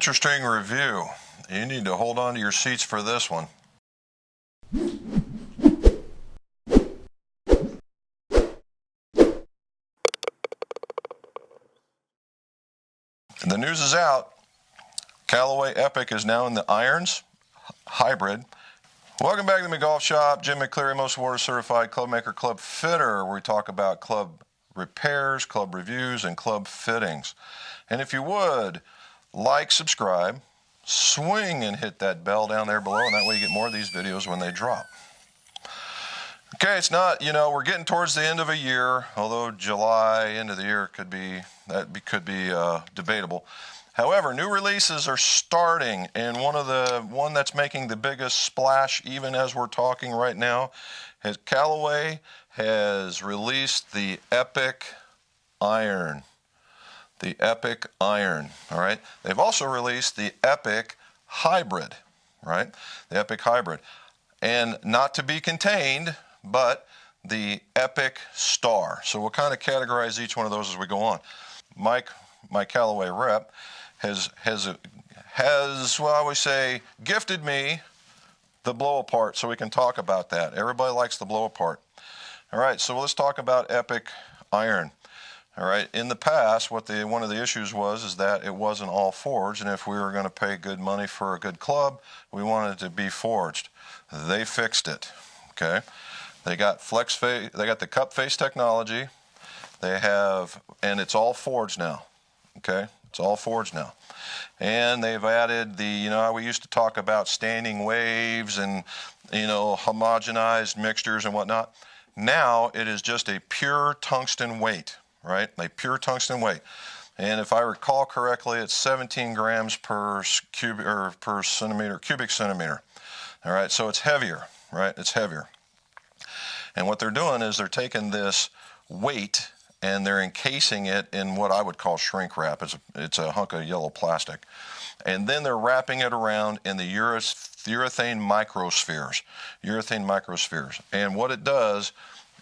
interesting review. You need to hold on to your seats for this one. The news is out. Callway Epic is now in the irons, hybrid. Welcome back to the mcgolfshop. Jim McCleary, most water certified club maker, club fitter, where we talk about club repairs, club reviews, and club fittings. And if you would, like, subscribe, swing and hit that bell down there below, and that way you get more of these videos when they drop. Okay, it's not, we're getting towards the end of a year, although July, end of the year could be debatable. However, new releases are starting, and one that's making the biggest splash, even as we're talking right now, is Callway has released the Epic Iron. The Epic Iron, all right? They've also released the Epic Hybrid, right? The Epic Hybrid. And not to be contained, but the Epic Star. So we'll kind of categorize each one of those as we go on. Mike, my Callway rep, has well, I would say, gifted me the blow apart so we can talk about that. Everybody likes the blow apart. All right, so let's talk about Epic Iron. All right, in the past, one of the issues is that it wasn't all forged, and if we were going to pay good money for a good club, we wanted it to be forged. They fixed it. Okay, they got they got the cup face technology. And it's all forged now. Okay, it's all forged now. And they've added how we used to talk about standing waves and, homogenized mixtures and whatnot. Now it is just a pure tungsten weight, right? A pure tungsten weight. And if I recall correctly, it's 17 grams per cubic centimeter. All right, so it's heavier, right? It's heavier. And what they're doing is they're taking this weight and they're encasing it in what I would call shrink wrap. It's a hunk of yellow plastic. And then they're wrapping it around in the urethane microspheres. Urethane microspheres. And what it does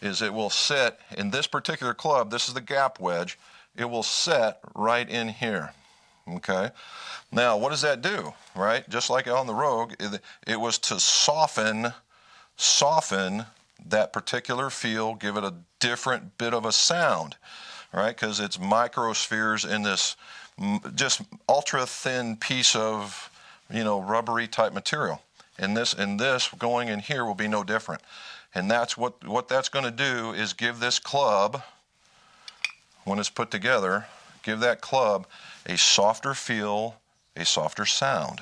is it will sit in this particular club. This is the gap wedge. It will set right in here. Okay. Now, what does that do? Right? Just like on the Rogue, it was to soften that particular feel, give it a different bit of a sound, right? Because it's microspheres in this just ultra thin piece of, rubbery type material. And this going in here will be no different. And that's what that's going to do is give this club, when it's put together, give that club a softer feel, a softer sound.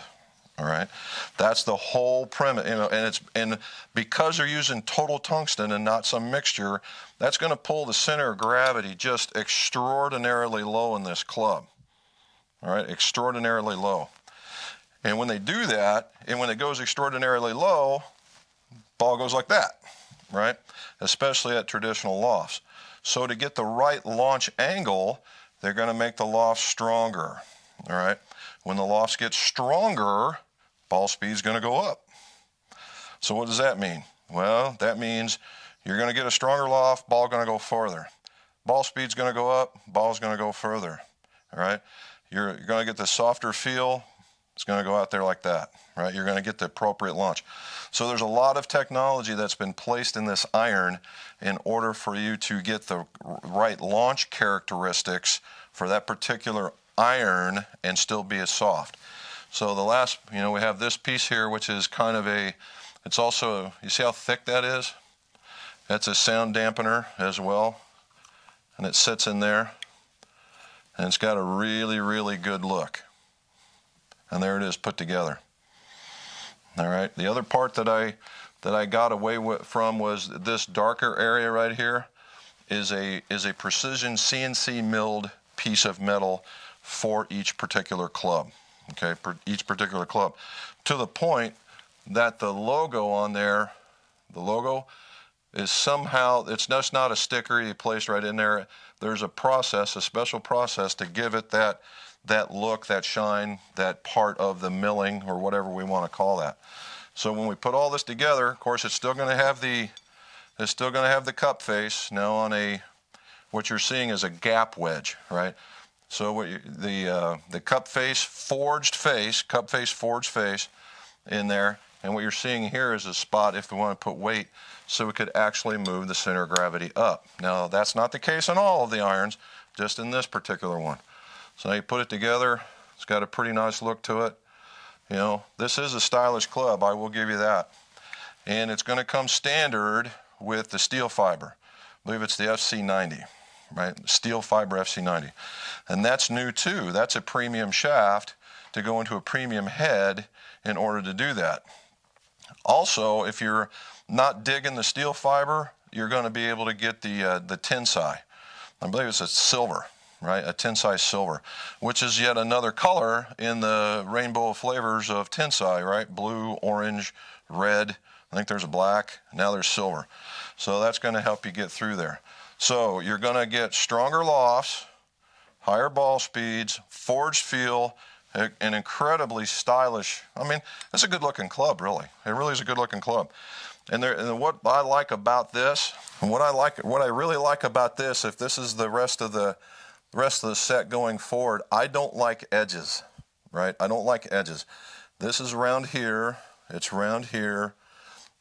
All right, that's the whole premise, and because they're using total tungsten and not some mixture, that's going to pull the center of gravity just extraordinarily low in this club. All right, extraordinarily low. And when they do that, and when it goes extraordinarily low, ball goes like that, right? Especially at traditional lofts. So to get the right launch angle, they're going to make the loft stronger. All right, when the lofts get stronger, ball speed's going to go up. So what does that mean? Well, that means you're going to get a stronger loft, ball going to go further. Ball speed's going to go up, ball's going to go further. All right? You're going to get the softer feel. It's going to go out there like that, right? You're going to get the appropriate launch. So there's a lot of technology that's been placed in this iron in order for you to get the right launch characteristics for that particular iron and still be as soft. So the last, we have this piece here, which is kind of it's also, you see how thick that is? That's a sound dampener as well. And it sits in there. And it's got a really, really good look. And there it is put together. All right. The other part that I got away from was this darker area right here is a precision CNC milled piece of metal for each particular club. Okay, for each particular club, to the point that the logo on there, the logo is somehow, it's just not a sticker you place right in there. There's a process, a special process to give it that look, that shine, that part of the milling or whatever we want to call that. So when we put all this together, of course, it's still going to have the cup face. Now on what you're seeing is a gap wedge, right? So what the cup face forged face in there, and what you're seeing here is a spot if we want to put weight, so we could actually move the center of gravity up. Now that's not the case on all of the irons, just in this particular one. So now you put it together, it's got a pretty nice look to it. You know, this is a stylish club, I will give you that. And it's going to come standard with the steel fiber. I believe it's the FC90, right? Steel fiber FC90. And that's new too. That's a premium shaft to go into a premium head in order to do that. Also, if you're not digging the steel fiber, you're going to be able to get the tensai. I believe it's a silver, right? A tensai silver, which is yet another color in the rainbow of flavors of tensai, right? Blue, orange, red. I think there's a black. Now there's silver. So that's going to help you get through there. So you're going to get stronger lofts, higher ball speeds, forged feel, an incredibly stylish. I mean, it's a good-looking club, really. It really is a good-looking club. And what I like about this, and what I really like about this, if this is the rest of the set going forward, I don't like edges, right? I don't like edges. This is round here. It's round here.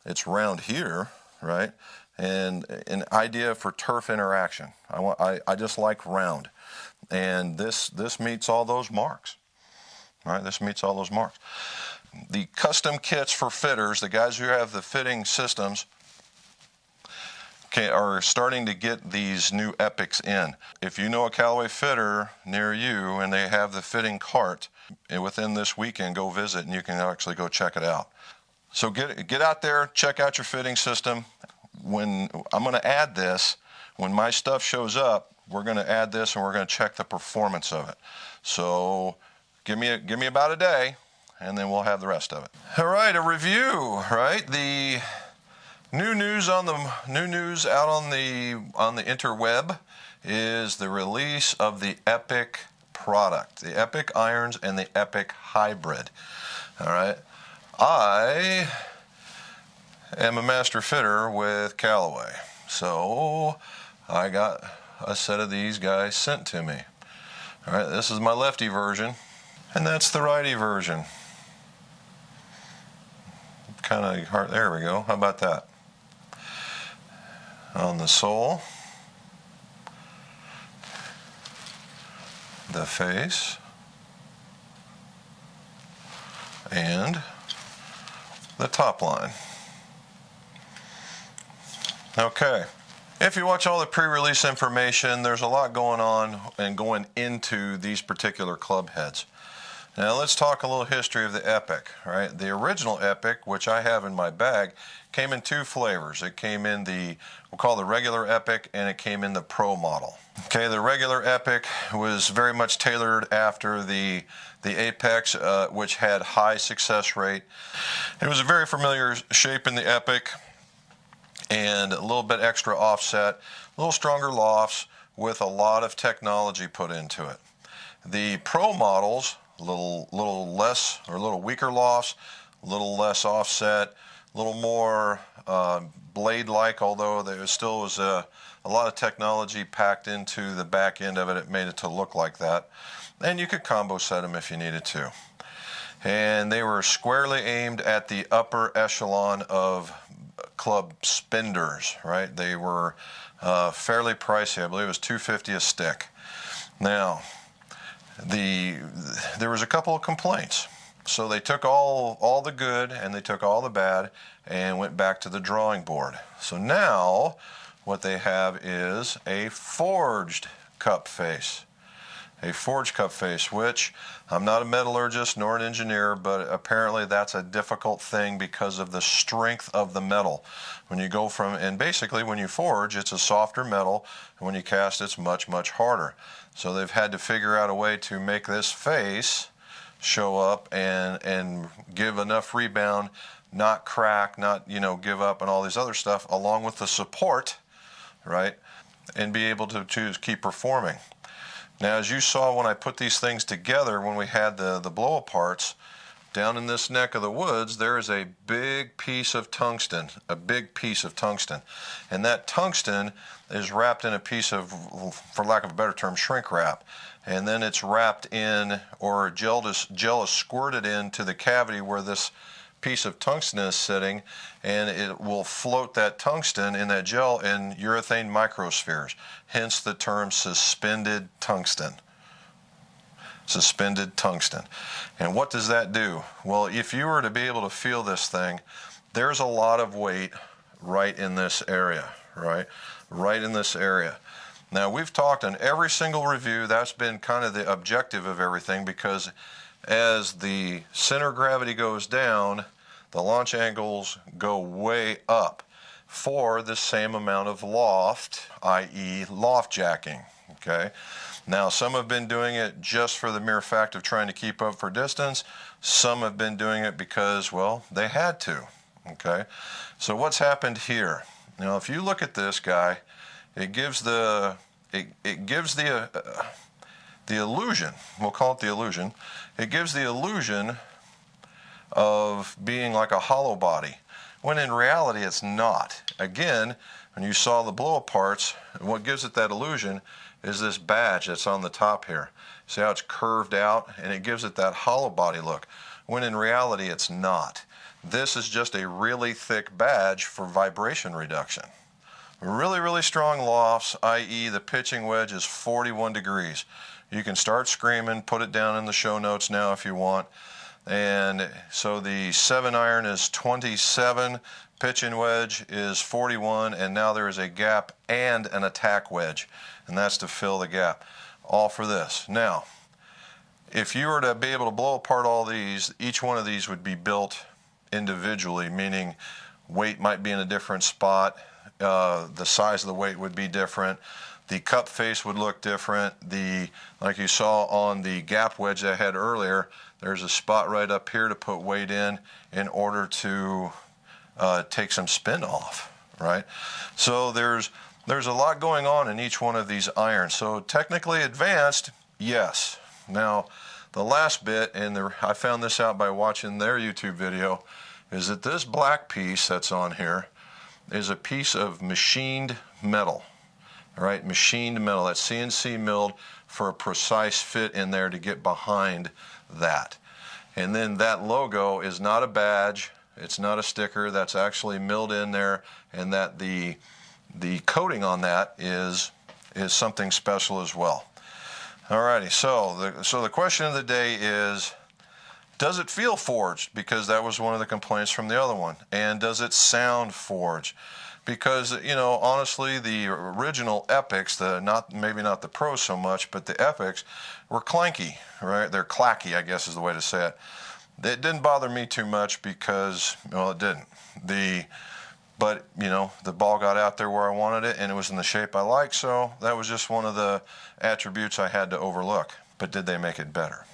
It's round here, right? And an idea for turf interaction. I just like round, and this meets all those marks. Right, this meets all those marks. The custom kits for fitters, the guys who have the fitting systems, are starting to get these new epics in. If you know a Callway fitter near you and they have the fitting cart, within this weekend, go visit and you can actually go check it out. So get out there, check out your fitting system. When I'm going to add this, when my stuff shows up, we're going to add this and we're going to check the performance of it. So give me about a day, and then we'll have the rest of it. All right, a review. Right, the new news out on the interweb is the release of the Epic product, the Epic irons and the Epic hybrid. All right, I am a master fitter with Callway, so I got a set of these guys sent to me. All right, this is my lefty version. And that's the righty version. Kind of hard. There we go. How about that? On the sole, the face, and the top line. Okay. If you watch all the pre-release information, there's a lot going on and going into these particular club heads. Now let's talk a little history of the Epic. Right, the original Epic, which I have in my bag, came in two flavors. It came in we'll call the regular Epic, and it came in the Pro model. Okay, the regular Epic was very much tailored after the Apex, which had high success rate. It was a very familiar shape in the Epic, and a little bit extra offset, a little stronger lofts with a lot of technology put into it. The Pro models, a little less or a little weaker lofts, a little less offset, a little more blade-like, although there still was a lot of technology packed into the back end of it. It made it to look like that. And you could combo set them if you needed to. And they were squarely aimed at the upper echelon of club spenders, right? They were fairly pricey. I believe it was $250 a stick. Now, there was a couple of complaints. So they took all the good and they took all the bad and went back to the drawing board. So now what they have is a forged cup face. A forged cup face, which I'm not a metallurgist nor an engineer, but apparently that's a difficult thing because of the strength of the metal. When you go and basically when you forge, it's a softer metal, and when you cast, it's much, much harder. So they've had to figure out a way to make this face show up and give enough rebound, not crack, not give up and all these other stuff, along with the support, right, and be able to keep performing. Now, as you saw when I put these things together, when we had the blow aparts, down in this neck of the woods, there is a big piece of tungsten, and that tungsten is wrapped in a piece of, for lack of a better term, shrink wrap, and then it's wrapped in, or gel is squirted into the cavity where this piece of tungsten is sitting, and it will float that tungsten in that gel in urethane microspheres, hence the term suspended tungsten. Suspended tungsten. And what does that do? Well, if you were to be able to feel this thing, there's a lot of weight right in this area, right in this area. Now, we've talked on every single review, that's been kind of the objective of everything, because as the center of gravity goes down, the launch angles go way up for the same amount of loft, i.e. loft jacking, okay? Now, some have been doing it just for the mere fact of trying to keep up for distance. Some have been doing it because, well, they had to, okay? So what's happened here? Now, if you look at this guy, it gives the illusion, we'll call it the illusion, it gives the illusion of being like a hollow body, when in reality it's not. Again, when you saw the blow-up parts, what gives it that illusion is this badge that's on the top here. See how it's curved out, and it gives it that hollow body look, when in reality it's not. This is just a really thick badge for vibration reduction. Really, really strong lofts, i.e. the pitching wedge is 41 degrees. You can start screaming, put it down in the show notes now if you want. And so the 7-iron is 27, pitching wedge is 41, and now there is a gap and an attack wedge, and that's to fill the gap. All for this. Now, if you were to be able to blow apart all these, each one of these would be built individually, meaning weight might be in a different spot, the size of the weight would be different, the cup face would look different, like you saw on the gap wedge I had earlier, there's a spot right up here to put weight in order to take some spin off, right? So there's a lot going on in each one of these irons. So technically advanced, yes. Now, the last bit, and I found this out by watching their YouTube video, is that this black piece that's on here is a piece of machined metal, right? Machined metal, that's CNC milled for a precise fit in there to get behind that. And then that logo is not a badge, it's not a sticker, that's actually milled in there, and that the coating on that is something special as well. Alrighty, so the question of the day is, does it feel forged? Because that was one of the complaints from the other one. And does it sound forged? Because, you know, honestly, the original Epics, maybe not the Pros so much, but the Epics were clanky, right? They're clacky, I guess is the way to say it. It didn't bother me too much because, well, it didn't. But, you know, the ball got out there where I wanted it, and it was in the shape I liked, so that was just one of the attributes I had to overlook. But did they make it better?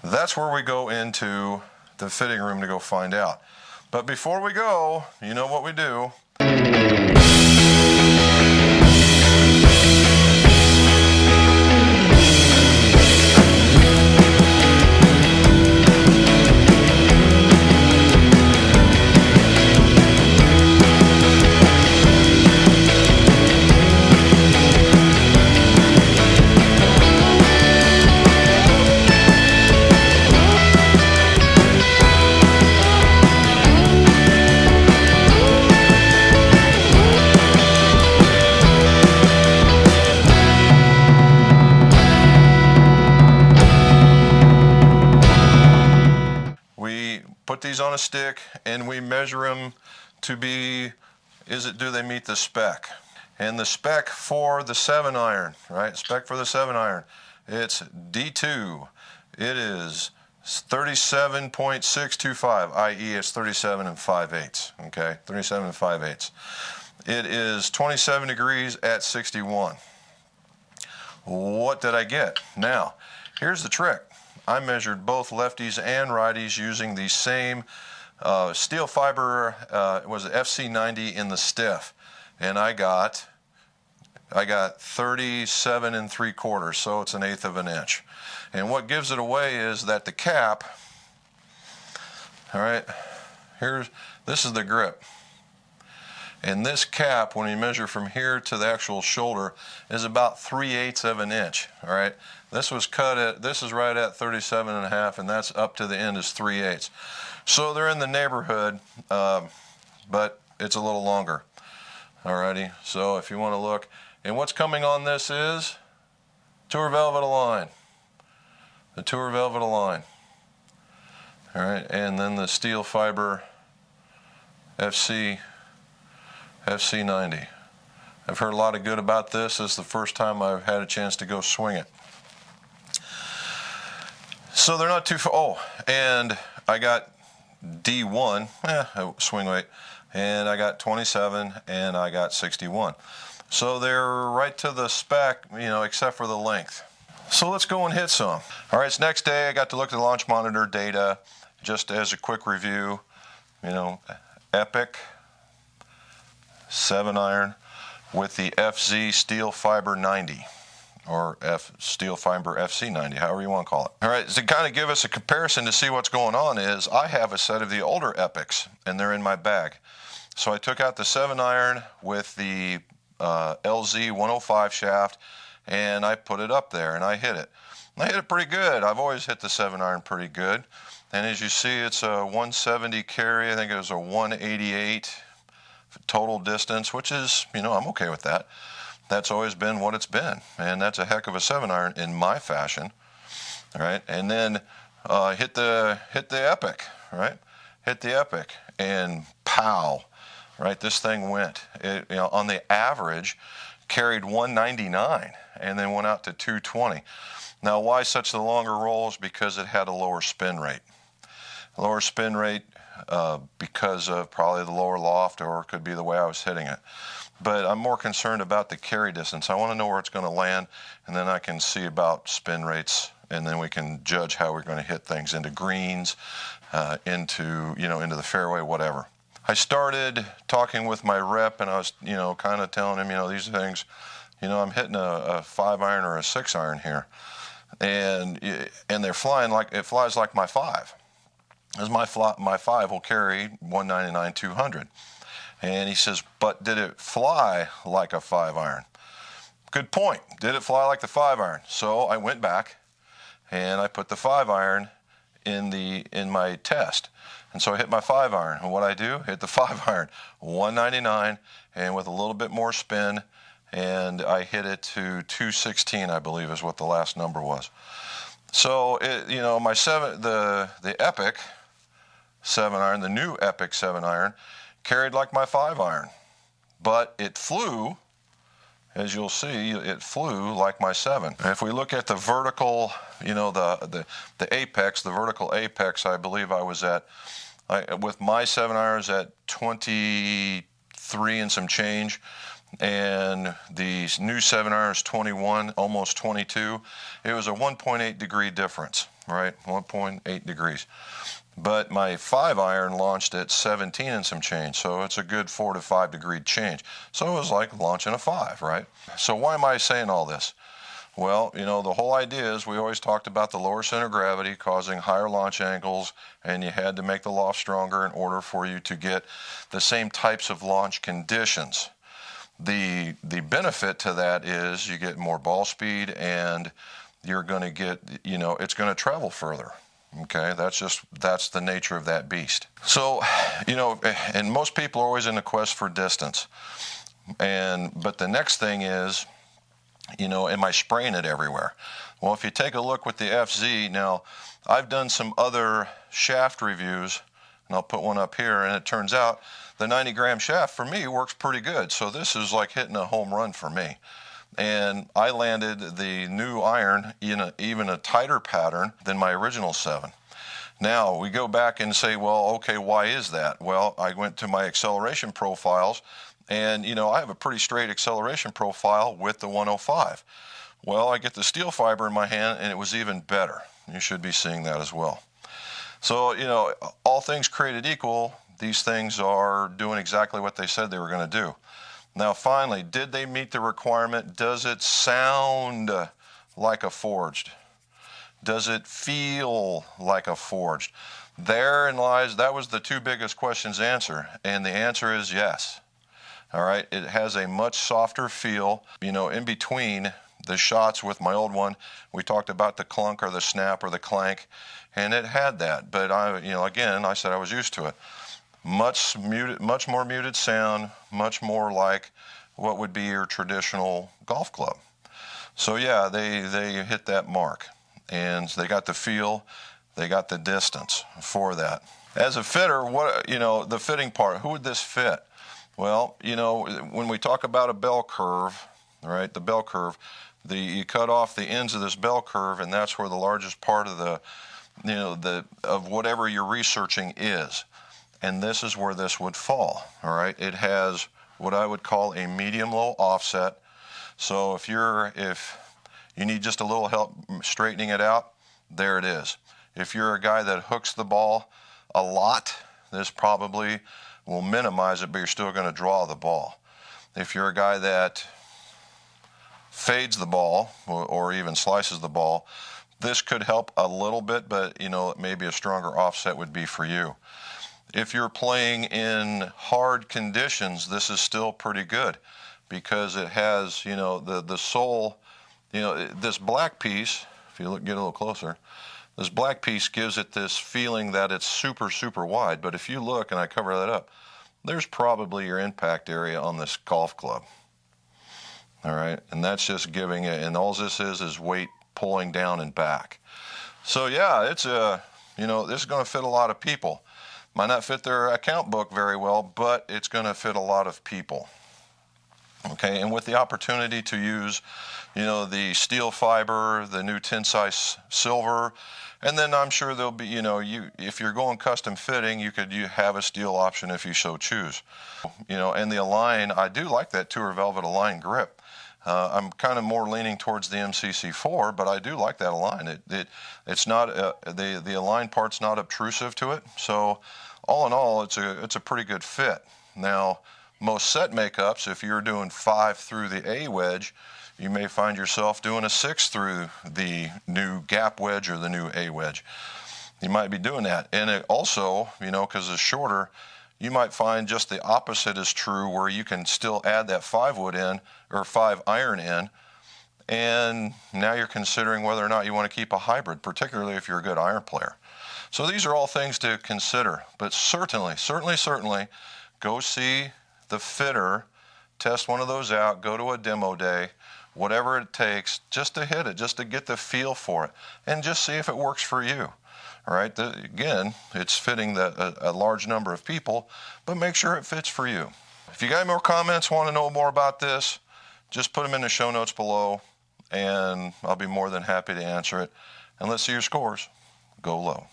That's where we go into the fitting room to go find out. But before we go, you know what we do. Put these on a stick and we measure them to be, do they meet the spec? And the spec for the 7-iron, right? Spec for the 7-iron, it's D2. It is 37.625, i.e. it's 37 5/8, okay? 37 5/8. It is 27 degrees at 61. What did I get? Now, here's the trick. I measured both lefties and righties using the same steel fiber, it was FC90 in the stiff, and I got 37 3/4, so it's 1/8 of an inch. And what gives it away is that the cap All right, this is the grip. And this cap, when you measure from here to the actual shoulder, is about 3/8 of an inch. All right, this was cut at, this is right at 37.5, and that's up to the end is 3/8. So they're in the neighborhood, but it's a little longer. Alrighty, so if you want to look, and what's coming on this is Tour Velvet Align. The Tour Velvet Align. All right, and then the steel fiber FC90. I've heard a lot of good about this. This is the first time I've had a chance to go swing it. So they're not too far. Oh, and I got D1 swing weight, and I got 27, and I got 61. So they're right to the spec, except for the length. So let's go and hit some. All right, it's next day. I got to look at the launch monitor data. Just as a quick review, Epic 7-iron with the FZ Steel Fiber 90, or Steel Fiber FC90, however you want to call it. All right, to kind of give us a comparison to see what's going on is I have a set of the older Epics, and they're in my bag. So I took out the 7-iron with the LZ 105 shaft, and I put it up there, and I hit it. And I hit it pretty good. I've always hit the 7-iron pretty good. And as you see, it's a 170 carry. I think it was a 188 total distance, which is, I'm okay with that. That's always been what it's been, and that's a heck of a 7-iron in my fashion. All right, and then hit the Epic, right? Hit the Epic, and pow, right? This thing went. It, on the average, carried 199, and then went out to 220. Now, why such the longer rolls? Because it had a lower spin rate. Lower spin rate because of probably the lower loft, or it could be the way I was hitting it. But I'm more concerned about the carry distance. I want to know where it's going to land, and then I can see about spin rates, and then we can judge how we're going to hit things into greens, into the fairway, whatever. I started talking with my rep, and I was kind of telling him these things. I'm hitting a 5-iron or a 6-iron here, and they're flying like it flies like my 5. As my 5 will carry 199, 200. And he says, but did it fly like a 5-iron? Good point. Did it fly like the 5-iron? So I went back and I put the 5-iron in my test. And so I hit my 5-iron. And what I do, hit the 5-iron, 199, and with a little bit more spin, and I hit it to 216, I believe is what the last number was. So my the Epic 7-iron, the new Epic 7-iron, carried like my 5-iron, but it flew, as you'll see, it flew like my 7. If we look at the vertical, the apex, the vertical apex, I believe I was at, with my 7-irons at 23 and some change, and these new 7-irons 21, almost 22. It was a 1.8 degree difference, right? 1.8 degrees. But my 5-iron launched at 17 and some change, so it's a good 4 to 5 degree change. So it was like launching a 5, right? So why am I saying all this? Well, the whole idea is we always talked about the lower center of gravity causing higher launch angles, and you had to make the loft stronger in order for you to get the same types of launch conditions. The benefit to that is you get more ball speed, and you're going to get, it's going to travel further. Okay, that's the nature of that beast. So, and most people are always in the quest for distance. But the next thing is, am I spraying it everywhere? Well, if you take a look with the FZ, now I've done some other shaft reviews, and I'll put one up here, and it turns out the 90-gram shaft for me works pretty good. So this is like hitting a home run for me. And I landed the new iron in even a tighter pattern than my original 7. Now, we go back and say, well, okay, why is that? Well, I went to my acceleration profiles, and, I have a pretty straight acceleration profile with the 105. Well, I get the steel fiber in my hand, and it was even better. You should be seeing that as well. So, all things created equal, these things are doing exactly what they said they were going to do. Now, finally, did they meet the requirement? Does it sound like a forged? Does it feel like a forged? therein lies, that was the two biggest questions answer, and the answer is yes. All right, it has a much softer feel. You know, in between the shots with my old one, we talked about the clunk or the snap or the clank, and it had that. But again, I said I was used to it. Much more muted sound, much more like what would be your traditional golf club. So yeah, they hit that mark, and they got the feel, they got the distance for that. As a fitter, the fitting part, who would this fit? Well, when we talk about a bell curve, right, the bell curve, you cut off the ends of this bell curve, and that's where the largest part of of whatever you're researching is. And this is where this would fall, all right? It has what I would call a medium-low offset. So if you need just a little help straightening it out, there it is. If you're a guy that hooks the ball a lot, this probably will minimize it, but you're still going to draw the ball. If you're a guy that fades the ball or even slices the ball, this could help a little bit, but maybe a stronger offset would be for you. If you're playing in hard conditions, this is still pretty good because it has, the sole, this black piece, if you get a little closer, this black piece gives it this feeling that it's super, super wide. But if you look, and I cover that up, there's probably your impact area on this golf club. All right, and that's just giving it, and all this is weight pulling down and back. So yeah, it's this is going to fit a lot of people. Might not fit their account book very well, but it's going to fit a lot of people. Okay, and with the opportunity to use, the steel fiber, the new tin-size silver, and then I'm sure there'll be, if you're going custom fitting, you have a steel option if you so choose. And the Align, I do like that Tour Velvet Align grip. I'm kind of more leaning towards the MCC4, but I do like that Align. It's not the Align part's not obtrusive to it, so all in all, it's a pretty good fit. Now, most set makeups, if you're doing 5 through the A wedge, you may find yourself doing a 6 through the new gap wedge or the new A wedge. You might be doing that. And it also, because it's shorter, you might find just the opposite is true, where you can still add that 5 wood in or 5 iron in, and now you're considering whether or not you want to keep a hybrid, particularly if you're a good iron player. So these are all things to consider, but certainly go see the fitter, test one of those out, go to a demo day, whatever it takes, just to hit it, just to get the feel for it, and just see if it works for you. All right, again, it's fitting a large number of people, but make sure it fits for you. If you got any more comments, want to know more about this, just put them in the show notes below, and I'll be more than happy to answer it. And let's see your scores. Go low.